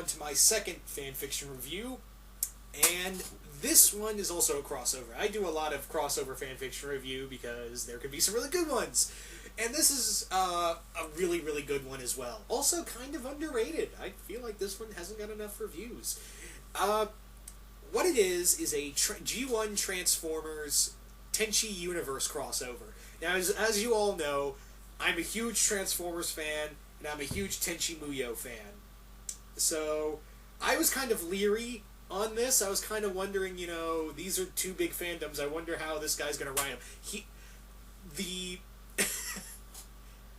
on to my second fanfiction review, and this one is also a crossover. I do a lot of crossover fanfiction review because there could be some really good ones, and this is a really, really good one as well. Also kind of underrated. I feel like this one hasn't got enough reviews. What it is a G1 Transformers Tenchi universe crossover. Now, as you all know, I'm a huge Transformers fan, and I'm a huge Tenchi Muyo fan. So, I was kind of leery on this. I was kind of wondering, these are two big fandoms. I wonder how this guy's going to write them.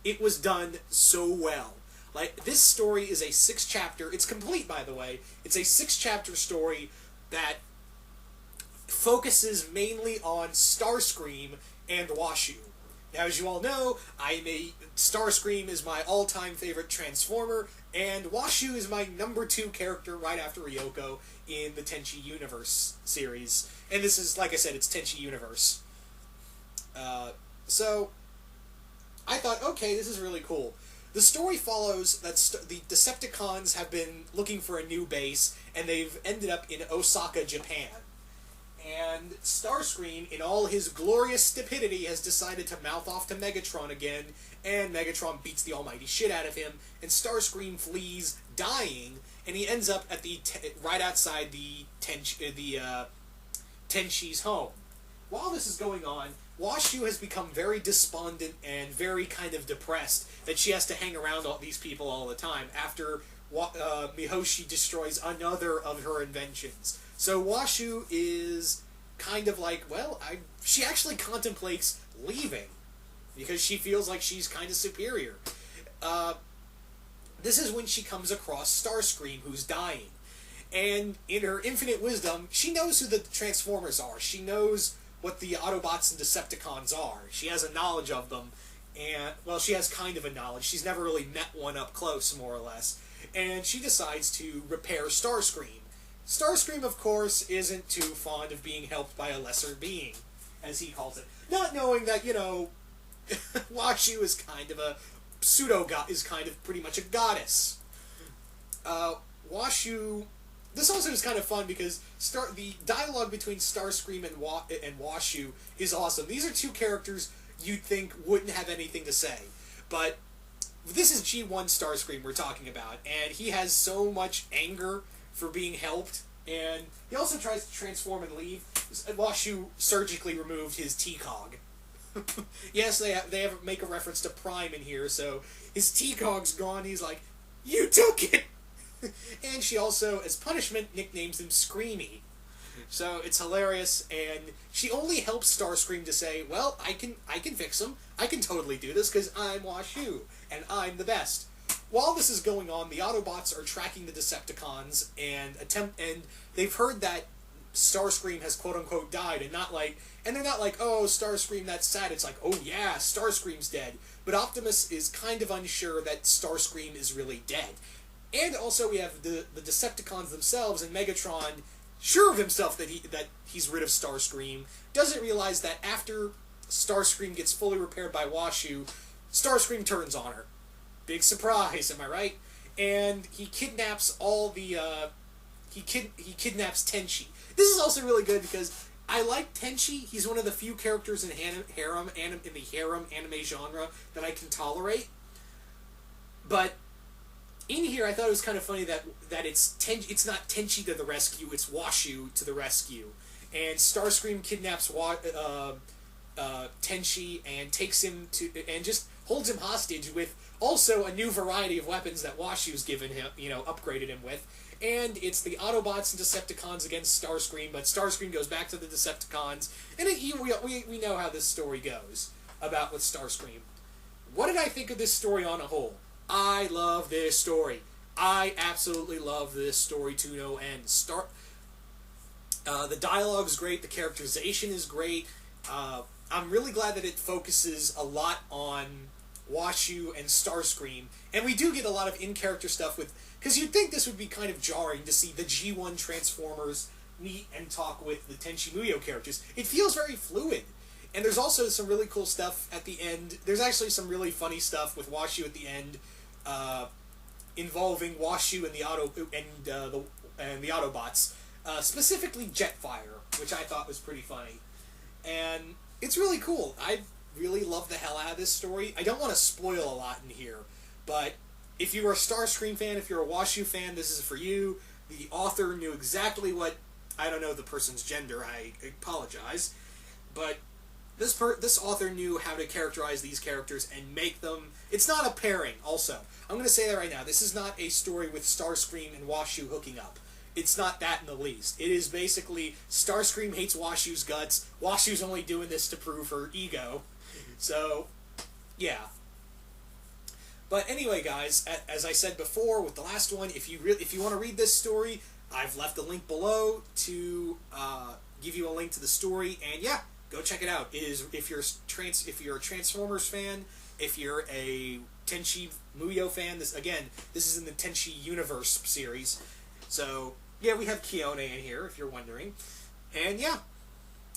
It was done so well. Like, this story is a 6-chapter... It's complete, by the way. It's a 6-chapter story that focuses mainly on Starscream and Washu. Now, as you all know, Starscream is my all-time favorite Transformer, and Washu is my number 2 character right after Ryoko in the Tenchi Universe series. And this is, like I said, it's Tenchi Universe. So, I thought, okay, this is really cool. The story follows that the Decepticons have been looking for a new base, and they've ended up in Osaka, Japan. And Starscream, in all his glorious stupidity, has decided to mouth off to Megatron again, and Megatron beats the almighty shit out of him, and Starscream flees, dying, and he ends up at right outside the Tenchi's home. While this is going on, Washu has become very despondent and very kind of depressed that she has to hang around all these people all the time after Mihoshi destroys another of her inventions. So Washu is kind of like, she actually contemplates leaving because she feels like she's kind of superior. This is when she comes across Starscream, who's dying. And in her infinite wisdom, she knows who the Transformers are. She knows what the Autobots and Decepticons are. She has a knowledge of them. And, she has kind of a knowledge. She's never really met one up close, more or less. And she decides to repair Starscream. Starscream, of course, isn't too fond of being helped by a lesser being, as he calls it. Not knowing that, Washu is kind of a pseudo-god, is kind of pretty much a goddess. Washu... This also is kind of fun because the dialogue between Starscream and Washu is awesome. These are two characters you'd think wouldn't have anything to say. But this is G1 Starscream we're talking about, and he has so much anger for being helped, and he also tries to transform and leave. Washu surgically removed his T-Cog. Yes, they make a reference to Prime in here, so his T-Cog's gone, he's like, "You took it!" And she also, as punishment, nicknames him Screamy. So it's hilarious, and she only helps Starscream to say, well, I can fix him. I can totally do this because I'm Washu, and I'm the best. While this is going on, the Autobots are tracking the Decepticons and they've heard that Starscream has quote-unquote died, and they're not like, oh, Starscream, that's sad. It's like, oh yeah, Starscream's dead. But Optimus is kind of unsure that Starscream is really dead. And also we have the Decepticons themselves, and Megatron, sure of himself that he's rid of Starscream, doesn't realize that after Starscream gets fully repaired by Washu, Starscream turns on her. Big surprise, am I right? And he kidnaps he kidnaps Tenchi. This is also really good because I like Tenchi. He's one of the few characters in the harem anime genre that I can tolerate. But in here, I thought it was kind of funny that it's not Tenchi to the rescue, it's Washu to the rescue. And Starscream kidnaps Tenchi and takes him and just holds him hostage with also a new variety of weapons that Washu's given him, upgraded him with. And it's the Autobots and Decepticons against Starscream, but Starscream goes back to the Decepticons, and we know how this story goes with Starscream. What did I think of this story on a whole? I love this story. I absolutely love this story to no end. The dialogue's great, the characterization is great. I'm really glad that it focuses a lot on Washu and Starscream, and we do get a lot of in-character stuff because you'd think this would be kind of jarring to see the G1 Transformers meet and talk with the Tenchi Muyo characters. It feels very fluid. And there's also some really cool stuff at the end. There's actually some really funny stuff with Washu at the end, involving Washu and the Autobots, specifically Jetfire, which I thought was pretty funny, and it's really cool. I really love the hell out of this story. I don't want to spoil a lot in here, but if you're a Starscream fan, if you're a Washu fan, this is for you. The author knew exactly what, I don't know the person's gender, I apologize, but this author knew how to characterize these characters and make them... It's not a pairing, also. I'm going to say that right now. This is not a story with Starscream and Washu hooking up. It's not that in the least. It is basically Starscream hates Washu's guts. Washu's only doing this to prove her ego. So, yeah. But anyway, guys, as I said before with the last one, if you want to read this story, I've left a link below to give you a link to the story, and yeah, go check it out. It is if you're a Transformers fan, if you're a Tenchi Muyo fan. This is in the Tenchi Universe series. So yeah, we have Kione in here if you're wondering, and yeah.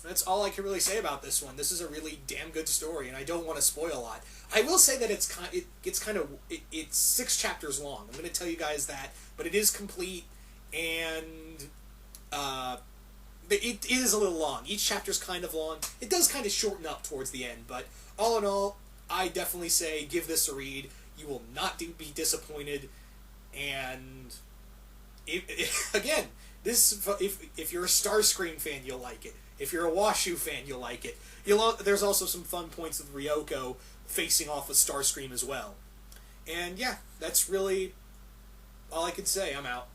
That's all I can really say about this one. This is a really damn good story, and I don't want to spoil a lot. I will say that it's 6 chapters long. I'm going to tell you guys that, but it is complete, and it is a little long. Each chapter's kind of long. It does kind of shorten up towards the end, but all in all, I definitely say give this a read. You will not be disappointed, and again, if you're a Starscream fan, you'll like it. If you're a Washu fan, you'll like it. There's also some fun points with Ryoko facing off with Starscream as well. And yeah, that's really all I can say. I'm out.